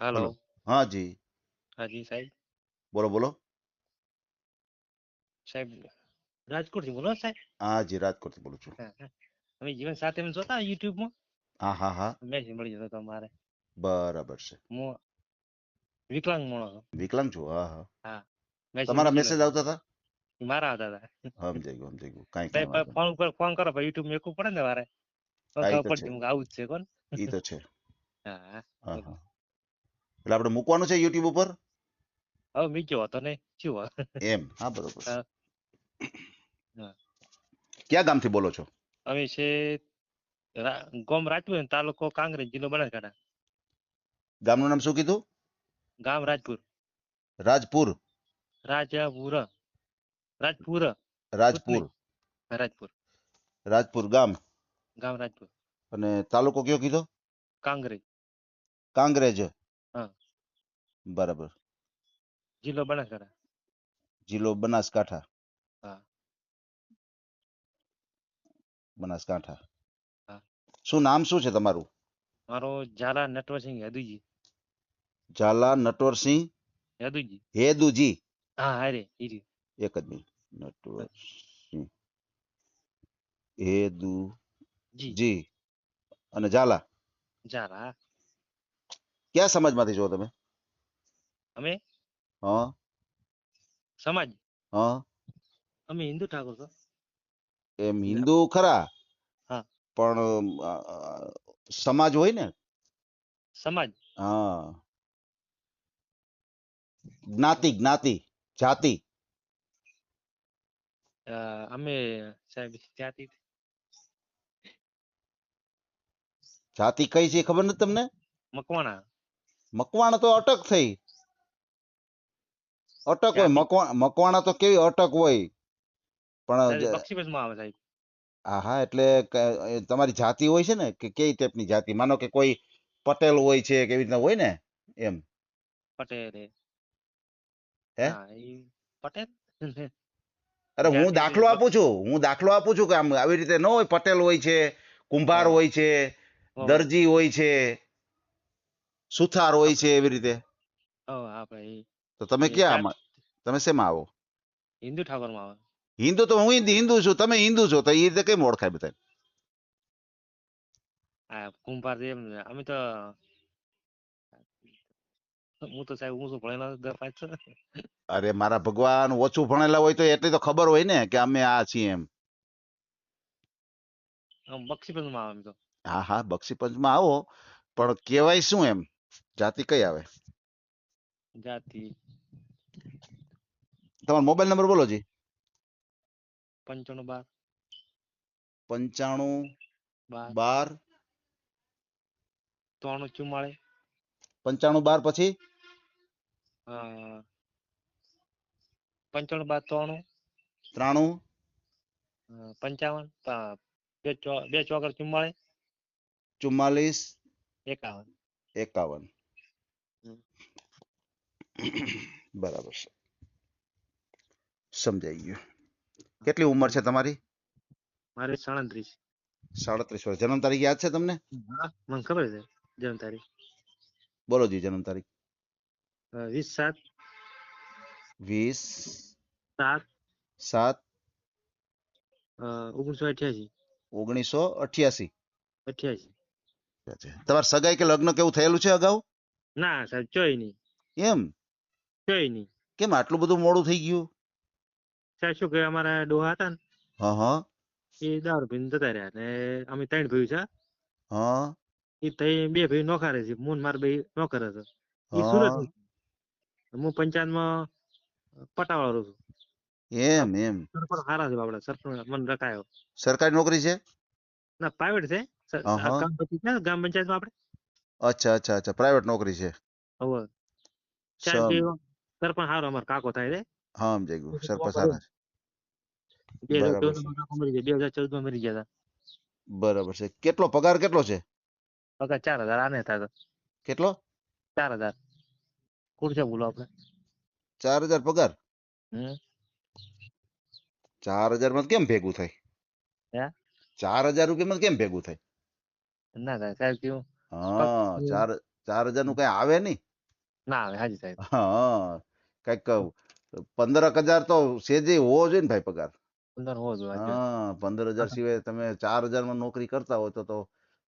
હાલો. Hello. हाँ जी। હાજી સાહેબ. बोलो बोलो। સાહેબ રાજકોટથી બોલો સાહેબ. हाँ जी, राजकोट થી બોલું છું। હા, હા. અમે જીવન સાથે એમ જોતા યુટ્યુબમાં હા હા હા, મેસેજ મળી જતો તમારે. બરાબર છે। હું વિકલાંગ માણસ છું. વિકલાંગ છો? હા હા, હા, મેસેજ તમારા બીજી મેસેજ લખી આવતા હતા? ઈ મારા હતા સમજાઈ ગયું સમજાઈ ગયું, કાંઈ કાંઈ સાહેબ વાંધો ફોન ઉપર ફોન કરો ભાઈ યુટ્યુબ મેકવું પડે ને મારે તો નહીં। હા, એ ખબર તો છે, પડતી હું આવું જ છે કોણ. એ તો છે। હા, હા બોલો. હા, એટલે આપણે મૂકવાનું છે યુટ્યુબ ઉપર હવે મીક્યો હતો ને શું એમ? હા, બરોબર છે। હા, હા. ક્યાં ગામથી બોલો છો? અમે છે ગોમ રાજપુર તાલુકો કાંકરેજ જિલ્લો બનાસકાંઠા ગામનું નામ શું કીધું? ગામ રાજપુર રાજપુર? રાજાપુર રાજપુર રાજપુર? પુતલી રાજપુર રાજપુર ગામ? ગામ રાજપુર અને તાલુકો કયો કીધો? કાંકરેજ કાંકરેજ? હા બરાબર। જિલ્લો બનાસકાંઠા જિલ્લો બનાસકાંઠા? હા બનાસકાંઠા। હા શું નામ શું છે તમારું? મારો ઝાલા નટવરસિંહ યદુજી ઝાલા નટવરસિંહ યદુજી હેદુજી? હા હારે ઈ એક જ મિનિટ, નટવરસિંહ હેદુજી જી અને ઝાલા? ઝાલા કયા સમાજમાંથી છો તમે? અમે હા સમાજ હા, અમે હિન્દુ ઠાકોર છો એમ હિન્દુ ખરા, હા પણ સમાજ હોય ને? સમાજ હા, જ્ઞાતિ જ્ઞાતિ જાતિ? અમે સાહેબ ત્યાંથી જાતિ કઈ છે એ ખબર નથી તમને? મકવાણા મકવાણા તો અટક થઈ, અટક હોય ત્યાંથી મકવાણા તો કેવી અટક હોય પણ બક્ષીપતમાં આવે સાહેબ હા હા, એટલે તમારી જાતિ હોય છે ને કે કઈ ટાઈપની જાતિ? માનો કે કોઈ પટેલ હોય છે કેવી રીતના હોય ને એમ? પટેલ હે? હા એ પટેલ અરે હું જાતિ દાખલો આપું છું, હું દાખલો આપું છું કે આમ આવી રીતે ન હોય, પટેલ હોય છે, કુંભાર હોય છે, દરજી હોય છે, સુથાર હોય છે, એવી રીતે। આપણે તો તમે એ ક્યાં જાત તમે શેમાં આવો? હિન્દુ ઠાકોરમાં આવે હિન્દુ તો હું હિન્દુ છું, તમે હિન્દુ છો, તો એ રીતે કેમ ઓળખાય બધા? આ કુંભાર એમ અમે તો હું તો સાહેબ હું શું ભણેલો 10 5 અરે મારા ભગવાન, ઓછું ભણેલા હોય તો એટલી તો ખબર હોય ને કે અમે આ છીએ એમ। બક્ષીપતમાં આવે એમ તો હા હા, બક્ષીપંચમાં આવો, પણ કેવાય શું એમ? જાતિ કઈ આવે? જાતિ તમારો મોબાઈલ નંબર બોલો જી। 95 95 12 12 344 95 12 પછી 95 12 93 93 55 બે ચોકર 44 44 51 51 બરાબર છે, સમજાઈ ગયું। કેટલી ઉંમર છે તમારી? મારે 37 37 વર્ષ। જન્મ તારીખ યાદ છે તમને? હા મને ખબર છે જન્મ તારીખ બોલો જી જન્મ તારીખ। 20 20 7 7 1988 1988। 88 તમારે સગાઈ કે લગ્ન કેવું થયેલું છે અગાઉ? ના સાહેબ ચોય નહીં એમ? ચોય નહીં કેમ આટલું બધું મોડું થઈ ગયું? સાહેબ શું કે અમારા ડોહા હતા ને હા હા એ દારૂ પીને જતા રહ્યા ને અમે 3 ભાઈ છે હા એ તઈ 2 ભાઈ નોખા છે, મૂન માર ભાઈ નોકર હતો એ સુરત હા, હું પંચાયતમાં પટાવાળો છું એમ એમ સરપંચ સારા છે આપડે સરપંચ મને રખાયો સરકારી નોકરી છે? ના પ્રાઇવેટ છે હા હા, ગામ પંચાયત છે ગામ પંચાયતમાં આપણે અચ્છા અચ્છા અચ્છા, પ્રાઇવેટ નોકરી છે। હવે સાહેબ સમ સરપંચ સારો અમારો કાકો થાય છે હા, સમજાઈ ગયું, સરપંચ સારા છે। બરાબર 2014 છે, માં કાકો મરી ગયા 2014 માં મરી ગયા બરાબર છે। કેટલો પગાર કેટલો છે? હતા પગાર 4000 આને હતા કેટલો? 4000 ખુરશા બોલો આપણે 4000 પગાર? હમ 4000 માં કેમ ભેગું થાય? હે 4000 રૂપિયામાં કેમ ભેગું થાય? ના થાય સાહેબ કેવું હા, 4000 નું કઈ આવે નહીં। ના આવે હાજી સાહેબ. હા કઈક 15,000 તો સેજે હોવો જોઈએ ને ભાઈ પગાર. 15 હોવો જોઈએ હાજી. હા 15,000 સિવાય તમે 4,000 માં નોકરી કરતા હોય તો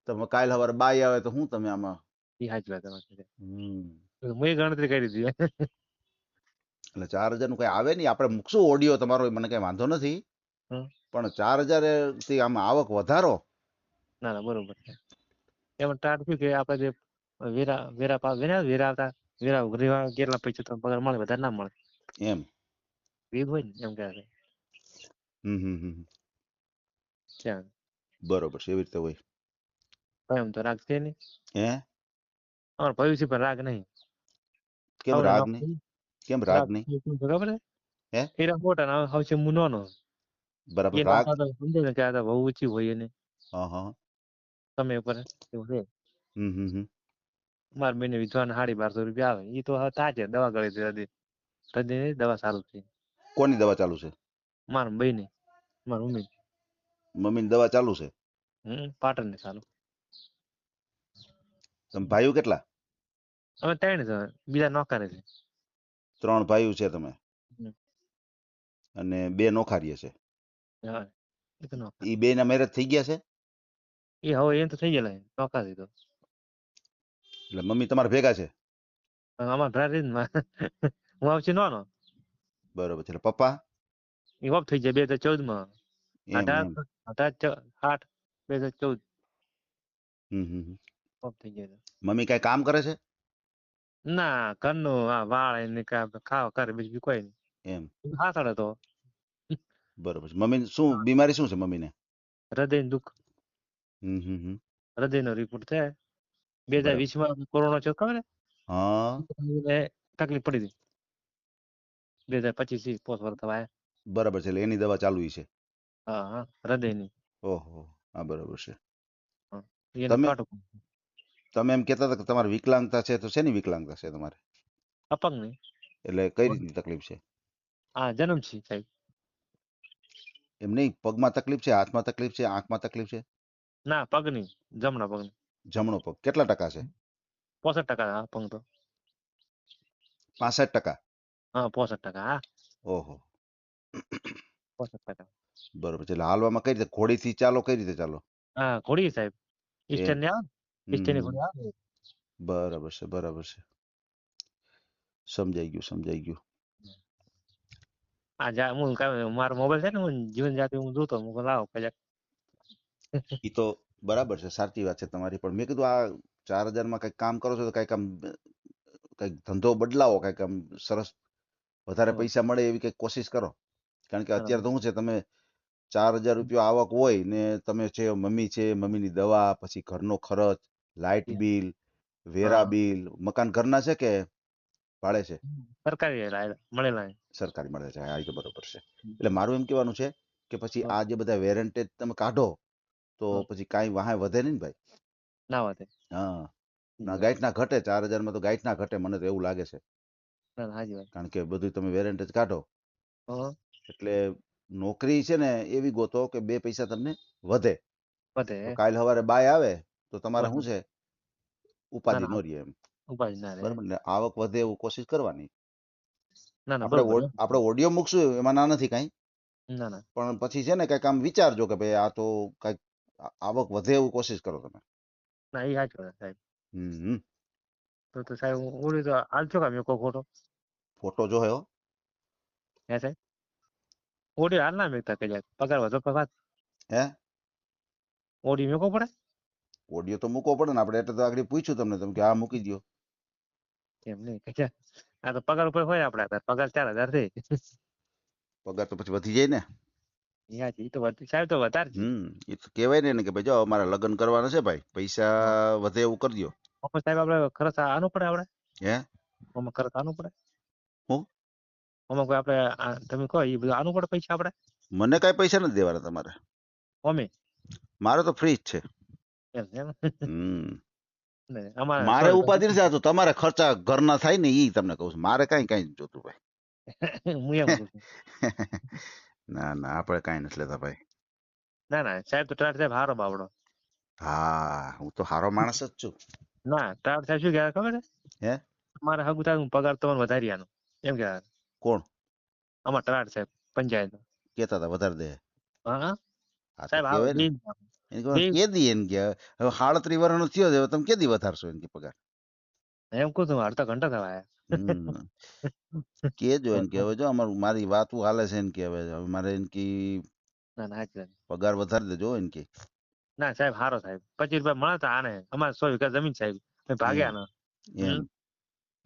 તમે કાલ સવારે બાય આવે તો શું તમે આમાં. એ હાજી વાત તમારી. હમ મેં ગણતરી કરી દીધી. એટલે 4,000 નું કઈ આવે નહીં. આપણે મૂકશું ઓડિયો તમારો, મને કઈ વાંધો નથી, હમ. પણ 4,000 થી આમાં આવક વધારો. ના ના બરોબર છે. એમાં ટાટ થયું કે આપણે જે વેરા વેરા વેરા આવતા વેરા કેટલા પૈસા તો પગાર મળે, વધારે ના મળે એમ. વેગ હોય ને એમ કહે છે. હમ. ત્યાં બરોબર છે, એવી રીતે હોય. એમ તો રાગ છે નહીં. હે અમારે ભવિષ્ય પર રાગ નહીં. કેમ હવે રાગ નહીં? નોકરી કેમ રાગ રાગ નહીં? ખબર હે છે એરા મોટા ના હવે હું નાનો. બરાબર એના રાગ. સમજે ને કે આ તો બહુ ઊંચી હોય ને હા. સમય ઉપર એવું છે. હમ. મારા બેને વિધવાને 1250 રૂપિયા આવે. એ તો હવે તાજે દવા ગળી હતી હૃદયની દવા સારું છે. કોની દવા ચાલુ છે? મારા બેને મારા મમ્મી. મમ્મીની દવા ચાલુ છે. પાટણ ને સારું. તમે ભાઈઓ કેટલા? અમે 3 જણ, બીજા નોકરે છે. 3 ભાઈઓ છે તમે હમ. અને 2 નોખારીએ છે. હા એ તો નોકર. ઈ 2 ના મેરેજ થઈ ગયા છે? એ હવે એમ તો થઈ ગયેલા નોકરી તો. એટલે મમ્મી તમારા ભેગા છે? અમારા ભરા હું આવશે નાનો. બરોબર છે. એટલે પપ્પા? એ ઓફ થઈ જાય 2014 માં. એમ 8 2014 હમ. ઓફ થઈ ગયા. મમ્મી કઈ કામ કરે છે? ના ઘરનું આ વાળ ને ખાવા કરે બીજું કોઈ નહીં. એમ. હા સાડે તો બરોબર છે. મમ્મી શું બીમારી શું છે મમ્મીને? હૃદય દુઃખ. હમ. હૃદયનો રિપોર્ટ છે. બરાબર. 2020 માં કોરોના થયો ખબર હા ને તકલીફ પડી હતી. 2025 પોત વર્ષ થવા. બરાબર છે. એટલે એની દવા ચાલુ છે. હા હૃદયની. ઓહો, હા બરાબર છે. એને તમે કાઢું તમે એમ કહેતા હતા કે તમારી વિકલાંગતા છે, તો શેની વિકલાંગતા છે તમારે? અપંગ નહીં. એટલે કઈ રીતની તકલીફ છે? હા જન્મ છે સાહેબ. એમ નહીં, પગમાં તકલીફ છે, હાથમાં તકલીફ છે, આંખમાં તકલીફ છે? ના પગની, જમણા પગની. જમણો પગ કેટલા ટકા છે? 65% અપંગ તો. 65%? હા 65%. હા ઓહો 65%. બરોબર છે. એટલે હાલવામાં કઈ રીતે, ઘોડીથી ચાલો, કઈ રીતે ચાલો? હા ઘોડી સાહેબ એમ. ઈસ્ટર્ન ને આવે ઈસ્ટર્ન ની હમ. ઘોડી આવે. બરાબર છે, બરાબર છે. સમજાઈ ગયું. હા જા હું મારો મોબાઈલ છે ને હું જીવન જાતિ હું જોતો હું લાવો કદાચ. ઈ તો બરાબર છે, સાચી વાત છે તમારી, પણ મેં કીધું આ 4,000 માં કઈક કામ કરો છો તો કઈક આમ કઈક ધંધો બદલાવો, કઈક આમ સરસ વધારે પૈસા મળે એવી કઈક કોશિશ કરો. કારણ કે અત્યારે તો શું છે, તમે 4,000 રૂપિયા આવક હોય ને તમે છે મમ્મી છે, મમ્મીની દવા, પછી ઘરનો ખર્ચ, લાઇટ બિલ, વેરા બિલ, મકાન ઘરના છે કે ભાડે છે? સરકારી મળેલા. સરકારી મળે છે. હા એ તો બરોબર છે. એટલે મારું એમ કહેવાનું છે કે પછી આ જે બધા વેરંટેજ તમે કાઢો તો પછી કાંઈ વાહે વધે નહીં ને ભાઈ. ના વધે. હા ના ગાઈટ ના ઘટે. 4,000 માં તો ગાઈટ ના ઘટે, મને તો એવું લાગે છે. ના હાજી વાત. કારણ કે બધું તમે વેરંટેજ કાઢો હા એટલે નોકરી છે ને એવી ગોતો કે 2 પૈસા તમને વધે. વધે. તો કાલ સવારે બાય આવે તો તમારે શું ના છે, ઉપાધિ ના નો રહે એમ. ઉપાય ના રે. બરાબર ને? આવક વધે એવું કોશિશ કરવાની. ના આપણે બરોબર. આપણે ઓડિયો મૂકશું એમાં ના નથી કાંઈ, ના પણ પછી છે ને કંઈક આમ વિચારજો કે ભાઈ આ તો કંઈક આવક વધે એવું કોશિશ કરો તમે. ના એ હાચું વાત સાહેબ. હમ. તો સાહેબ ઓલી તો હાલ છો કામ કો ફોટો ફોટો જો હે હે સાહેબ ઓડી હાલ ના મેકતા કદાચ પગાર વધો વાત હે ઓડી મેકો પડે. ઓડિયો તો મૂકવો પડે ને આપણે, એટલે તો આગળ પૂછ્યું તમને, તમે કે આ મૂકી દો. એમ નહીં કદાચ આ તો પગાર ઉપર હોય આપડે પગાર 4,000 થઈ. પગાર તો પછી વધી જાય ને. એ તો સાહેબ તો વધારે છે. એ તો કહેવાય ને કે ભાઈ જો અમારે લગ્ન કરવાના છે ભાઈ, પૈસા વધે એવું કરજો. સાહેબ આપડે ખર્ચ આનું પડે આપડે હે આમાં ખર્ચ આનું પડે. હું આમાં કોઈ આપડે તમે કહો એ બધું આનું પડે પૈસા આપડે. મને કઈ પૈસા નથી દેવાના તમારે. અમે મારે તો ફ્રી જ છે. એમ મારે ઉપાધિ નથી આવતું, તમારે ખર્ચા ઘરના થાય ને ઈ તમને કહું છું. મારે કઈ જોતું ભાઈ. હું એમ કહું છું. ના ના આપણે કઈ નથી લેતા ભાઈ. ના સાહેબ તો ટાટ સાહેબ હારો બાવડો. હા હું તો હારો માણસ જ છું. ના ટાટ સાહેબ શું કહેવાય ખબર છે? હે મારે હગું થાય હું પગાર તમારે વધારી આનો એમ કે કોણ અમાર તલાટ સાહેબ પંચાયત કેતા હતા વધારે દે? હા હા તો સાહેબ આવે કેવાય ને, એને બે કે દી એને કે હવે 37 વર્ષનો થયો છે, હવે તમે કેદી વધારશો એને કે પગાર? એમ કહું છું અડધા ઘંટા થવા હમ કેજો એને કે હવે જો મારી વાતું હાલે છે એને કે હવે મારે એને કે ના ના સાચી વાત. પગાર વધારી દેજો એને કે. ના સાહેબ હારો સાહેબ 25 રૂપિયા મળે તો આને અમારે 100 વીઘા જમીન સાહેબ અમે ભાગ્યા એમ ના એમ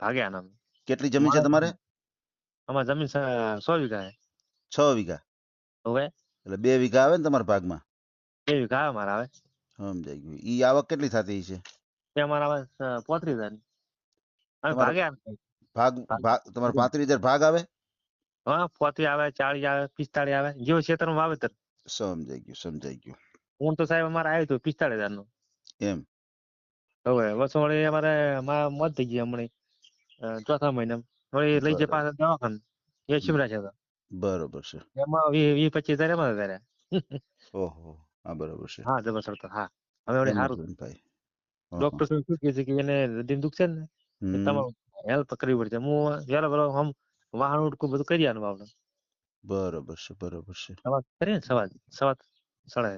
ભાગ્યા ના કેટલી જમીન છે તમારે? અમારે જમીન 100 વીઘા 6 વીઘા. હવે એટલે 2 વીઘા આવે ને તમારા ભાગમાં? 2 વીઘા આવે મારા આવે સમજાઈ ગયું. ઈ આવક કેટલી થતી છે? તે અમારા આવે 35,000 અમે તમારે ભાગ્યા તમારે 35,000 ભાગ આવે? હા 35 આવે 40 આવે 45 આવે જેવો ક્ષેત્રમાં વાવેતર. સમજાઈ ગયું. હું તો સાહેબ અમારે આવ્યું હતું 45,000 નું. એમ હવે વળી અમારે મોત થઈ ગઈ હમણાં ચોથા મહિના વળી લઈ જાય બરાબર પાછા દવાખાને એ શિમરા છે બરોબર છે. એમાં 20-25,000 એમાં કર્યા. ઓહો હા બરોબર છે. હા જબરદસ્ત હા હવે વળી એમ સારું નથી ભાઈ. ડોક્ટર શું કહે છે કે એને હૃદય દુખ છે ને એ હમ તમારે હેલ્પ કરવી પડશે હું વેલો વેલો આમ વાહન ઉડકું બધું કરી આનું આપણે બરોબર છે બરોબર છે. સવાજ કરીએ ને સવાજ સળે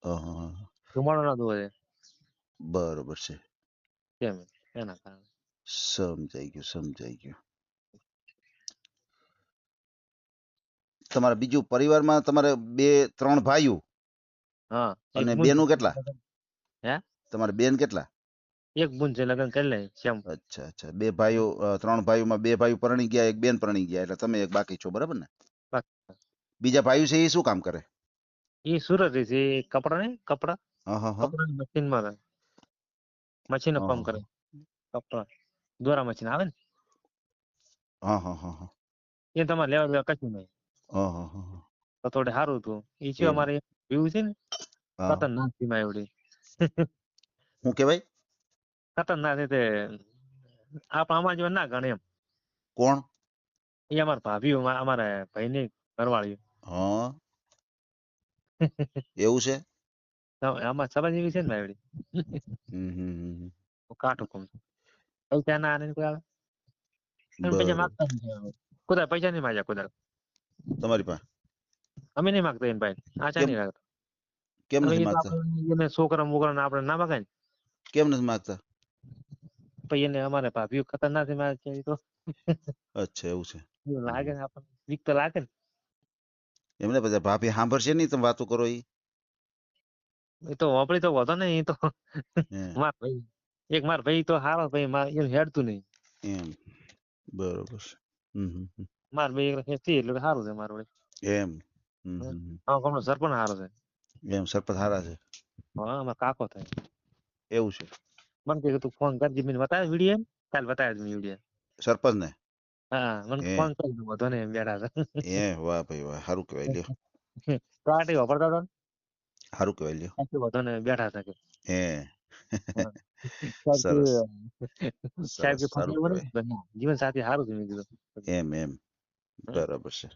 હા ધુમાડો ના દોવે બરોબર છે. કેમ એના કારણે સમજાઈ ગયું. તમારે બીજું પરિવારમાં તમારે 2-3 ભાઈઓ હા એક અને બુન બેનો કેટલા? હે તમારે બેન કેટલા? એક બુન છે લગ્ન કરી લે શ્યામ અચ્છા 2 ભાઈઓ 3 ભાઈઓમાં 2 ભાઈઓ પરણી ગયા, એક બેન પરણી ગયા, એટલે તમે એક બાકી છો, બરાબર ને? બીજા ભાઈઓ છે એ શું કામ કરે? એ સુરત છે કપડા ને કપડા હા મશીન માં મશીન નું કામ કરે કપડા દોરા મશીન આવે ને હા એ તમારે લેવા દેવા કશું નહીં તો થોડે સારું હતું એ છે એમ અમારે વ્યૂ છે ને હા ખતરનાક સીમા એવડી શું કહેવાય? ખતરનાક છે તે આમાં જેવા ના ગણે એમ કોણ? એ અમારા ભાભી અમારા ભાઈની ઘરવાળી હા એવું છે? આમાં સભા જેવી છે ને ભાઈ હમ કાઠું કમ પૈસા ના આને કોઈ આવે પૈસા બરોબર. માગતા નથી કુદા પૈસા નહીં માગ્યા કુદા તમારી પાસે અમે નહીં માગતા એને ભાઈ આચા કેમ નહીં રાખતા કેમ હવે નથી એ તો માગતા? આપણે છોકરા મોકરા આપણે ના માગાય ને કેમ નથી માગતા? પછી એને અમારે ભાભીઓ ખતરનાક છે મારે છે તો અચ્છા એવું છે. એવું લાગે ને આપણને બીક તો લાગે ને એમને બધા ભાભી સાંભળશે નહીં તમે વાતો કરો એ તો વાપરી તો વધો ને એ તો હે માર ભાઈ એક માર ભાઈ તો હારો ભાઈ એમ હેડતું નહીં એમ બરોબર છે. માર ભાઈ એટલે સારું છે મારું એમ હા ગમનો સરપંચ સારો છે એમ સરપંચ સારા છે. હા અમાર કાકો થાય એવું છે. મને કે તું ફોન કરજે મને બતાવે વિડીયો કાલ બતાવ્યો વિડીયો સરપંચ ને હા મને હે ફોન કરી દઉં વધો ને એમ બેઠા વાહ ભાઈ વાહ સારું કહેવાય લ્યો તો આટી વાપરતા હતા સારું કહેવાય લ્યો વધો ને બેઠા હતા કે હે સાહેબ સરસ સાહેબ સરસ કે સારું ફસાયું કહેવાય બને જીવન સાથી સારું છે મેં કીધું એમ બરાબર છે.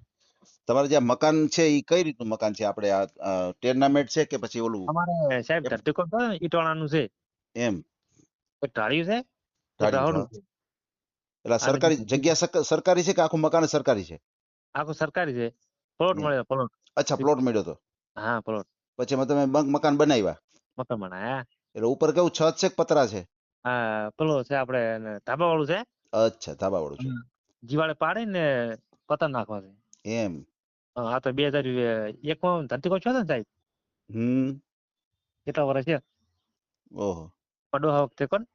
તમારે જ્યાં મકાન છે એ કઈ રીતનું મકાન છે? આપણે આ ટેર્નામેન્ટ છે કે પછી ઓલું અમારે સાહેબ એમ ધરતીકોપ ઈટવાણાનું છે એમ એક ઢાળ્યું છે એક ઢાળિયું છે રાહોડું હા. છે એટલે આ અને સરકારી જગ્યા સરકારી છે કે આખું મકાન સરકારી છે? આખું સરકારી છે પ્લોટ એમ મળ્યો પ્લોટ અચ્છા પ્લોટ મળ્યો તો હા પ્લોટ પછી એમાં તમે મકાન બનાવ્યા મકાન બનાયા એટલે ઉપર કેવું છત છે કે પતરા છે? હા પેલો છે આપડે ધાબા વાળું છે અચ્છા ધાબા વાળું છે. જીવાડે પાડે ને પતંગ નાખવા છે એમ હા તો 2001 માં ધરતીકોપ છો ને સાહેબ કેટલા વર્ષ છે ઓહો પડો આ વખતે કોણ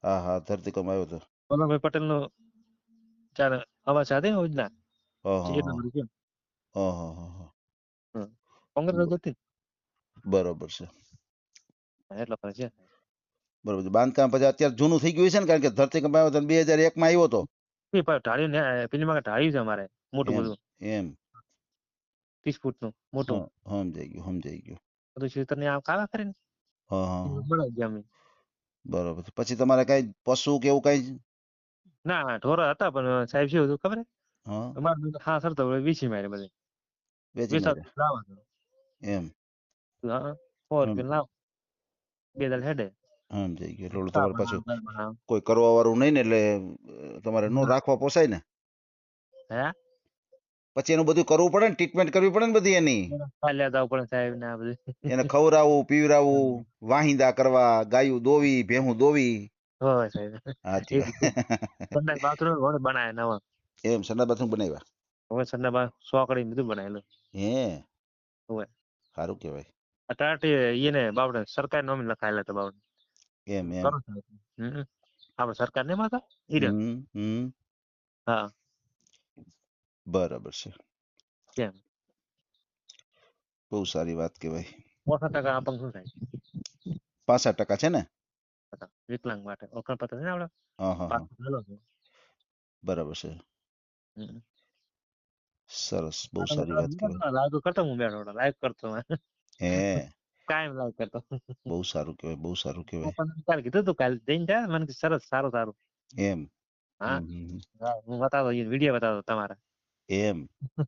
હા ધરતીકંપ આવ્યો હતો. વલ્લભભાઈ પટેલ નો ચાર અવાજ સાથે યોજના એટલા હા બધું છે હા કોંગ્રેસ હતી બરોબર છે. એટલા પર છે બરોબર છે. બાંધકામ પછી અત્યારે જૂનું થઈ ગયું છે ને, કારણ કે ધરતીકંપ આવ્યો તો 2001 માં આવ્યો હતો. ઢાળ્યું ને પેલી માં ઢાળ્યું છે અમારે મોટું એમ બધું એમ 30 ફૂટનું મોટું સમજાઈ ગયું. બધું ખેતર ને કાવા કરીને હા બનાવી ગયા અમે બરોબર છે. પછી તમારે કઈ પશુ કે એવું કઈ? ના ઢોરા હતા પણ સાહેબ શું હતું ખબર હા અમારે હા સર તો વીસી મારે બધે વેચી વેસાત માર્યા લાવવા એમ 100 રૂપિયા લાવ 2 દાલ હેડે સમજાઈ ગયું. એટલે ઓલું ચા તમારે પાછું બનાવો, ઘર બનાવો. કોઈ કરવા વાળું નહીં ને એટલે તમારે નો ના. રાખવા પોસાય ને. હે પછી એનું બધું કરવું પડે ને, ટ્રીટમેન્ટ કરવી પડે ને બધી એની. ચાલ્યા જવું પડે સાહેબ ને આ બધું. એને ખવડાવવું, પીવડાવવું, વાહિંદા કરવા, ગાયું દોવી, ભેહું દોવી. હોય સાહેબ. સાચી એ વાત. સંડાસ બાથરૂમ ઘણું બનાવે નવા. એમ સંડાસ બાથરૂમ બનાવ્યા? હવે સંડાસ સોકડી બધું બનાવેલું. હે હોય સારું કહેવાય. અટાટી એને બાબડે સરકાર નોમી લખાયેલા હતા બાબડે. એમ એમ. કરો સાહેબ. આપણે સરકાર ને માતા ઈ રહ્યો. હમ હમ. હા બરાબર છે. કેમ બહુ સારી વાત કહેવાય. 65% અપંગ શું થાય 65% છે ને? વિકલાંગ માટે ઓળખાણ પત્ર છે ને આપણે હા હા પાસ હા. થયેલો છે. બરાબર છે. હમ. સરસ, બહુ આ તમે સારી વાત કહેવાય. લાઈવ કરતો હું બેઠો લાઈવ કરતો હે કાયમ લાઈવ કરતો. બહુ સારું કહેવાય, બહુ સારું કહેવાય. કાલે કીધું તું કાલે જઈને જાય મને કે સરસ સારું સારું. એમ. હા હમ હમ. હા, હું બતાવો વિડીયો બતાવો તમારા. એમ.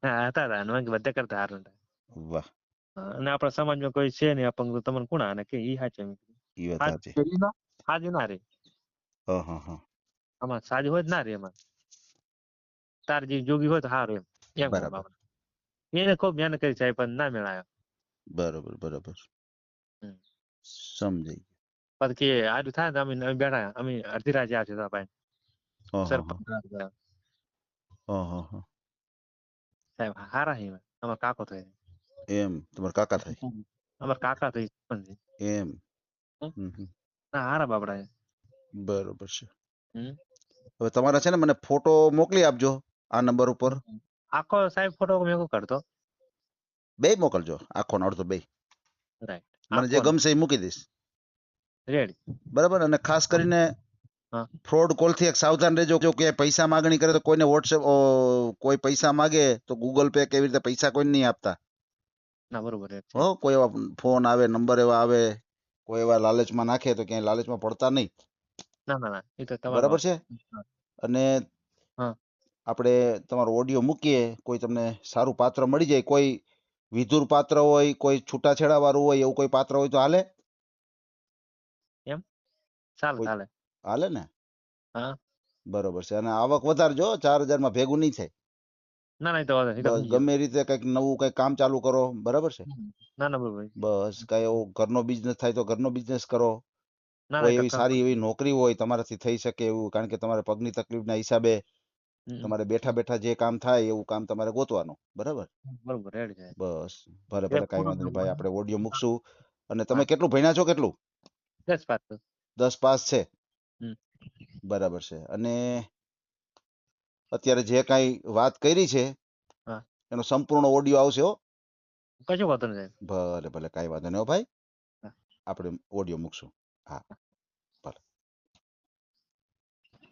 હા હતા હતા અને બધા કરતા હારું. વાહ, અને આપણા સમાજમાં કોઈ છે નહીં અપંગ તો તમને કોણ આને કે ઈ સાચે ઈ વાત સાચી. સાજુ ના રે હા હા હા. આમાં સાજુ હોય જ ના રે એમાં તાર જે જોગી હોય તો સારું એમ એમ કહું બરાબર બાબા એને ખૂબ મહેનત કરી સાહેબ પણ ના મેળાયો. બરાબર બરાબર. હમ. સમજાઈ પછી કે આજુ થાય ને અમે બેઠા અમે અડધી રાતે આવશે તો ભાઈ ગયું. હા હા સરપંચ હા હા હા. સાહેબ હારા હે અમાર કાકો થાય એમ તમારા કાકા થાય? અમાર કાકા થઈ સરપંચ છે. એમ. હમ. હમ હમ. ના હારા બાપડા છે. બરોબર છે. હમ. હવે તમારા છે ને મને ફોટો મોકલી આપજો આ નંબર ઉપર. આખો સાહેબ ફોટો મેં કરતો બે મોકલજો, આખો ને અડધો બે. રાઈટ મને જે આખો ગમશે એ મૂકી દઈશ. રેડી. બરાબર. અને ખાસ કરીને હા ફ્રોડ કોલ થી એક સાવધાન રહેજો. જો કે પૈસા માગણી કરે તો કોઈને વોટ્સએપ કોઈ પૈસા માગે તો ગૂગલ પે કેવી રીતે પૈસા કોઈને નહીં આપતા. ના બરોબર છે. હો કોઈ એવા ફોન આવે, નંબર એવા આવે, કોઈ એવા લાલચમાં નાખે તો ક્યાંય લાલચમાં પડતા નહીં. ના ના ના એ તો તમારો બરાબર છે. અને હા આપણે તમારો ઓડિયો મૂકીએ, કોઈ તમને સારું પાત્ર મળી જાય, કોઈ વિધુર પાત્ર હોય, કોઈ છૂટાછેડા વાળું હોય, એવું કોઈ પાત્ર હોય તો હાલે? એમ ચાલે કોઈ ચાલે. હાલે ને? હા બરોબર છે. અને આવક વધારજો, 4000 માં ભેગું નહીં થાય. ના ના એ તો વાંધો નહીં, એ તો બસ સમજી ગયો. ગમે રીતે કંઈક નવું કંઈક કામ ચાલુ કરો. બરાબર છે. ના ના બરોબર. બસ કઈ એવો ઘરનો બિઝનેસ થાય તો ઘરનો બિઝનેસ કરો. ના ના કોઈ એ તો એવી સારી એવી નોકરી હોય તમારાથી થઈ શકે એવું, કારણ કે તમારે પગની તકલીફના હિસાબે તમારે બેઠા બેઠા જે કામ થાય એવું કામ તમારે ગોતવાનું. બરાબર. બરોબર રેડી છે. બસ ભલે એ ભલે, કઈ ફોટો વાંધો નહીં ભાઈ, આપણે ઓડિયો મૂકશું. અને હા તમે કેટલું ભણ્યા છો? કેટલું? 10 પાસ. 10 પાસ છે. હમ. બરાબર છે. અને અત્યારે જે કાંઈ વાત કરી છે હા એનો સંપૂર્ણ ઓડિયો આવશે હો. કશું વાંધો નહીં સાહેબ. ભલે ભલે, કાંઈ વાંધો નહીં હો ભાઈ. હા. આપણે ઓડિયો મૂકશું. હા ભલે.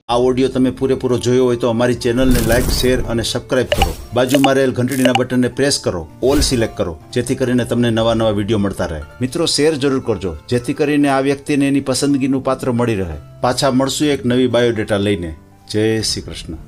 આ ઓડિયો તમે પૂરેપૂરો જોયો હોય તો અમારી ચેનલને લાઇક, શેર અને સબસ્ક્રાઇબ કરો. બાજુમાં રહેલ ઘંટડીના બટનને પ્રેસ કરો, ઓલ સિલેક્ટ કરો, જેથી કરીને તમને નવા નવા વિડીયો મળતા રહે. મિત્રો શેર જરૂર કરજો, જેથી કરીને આ વ્યક્તિને એની પસંદગીનું પાત્ર મળી રહે. પાછા મળશું એક નવી બાયોડેટા લઈને. જય શ્રી કૃષ્ણ.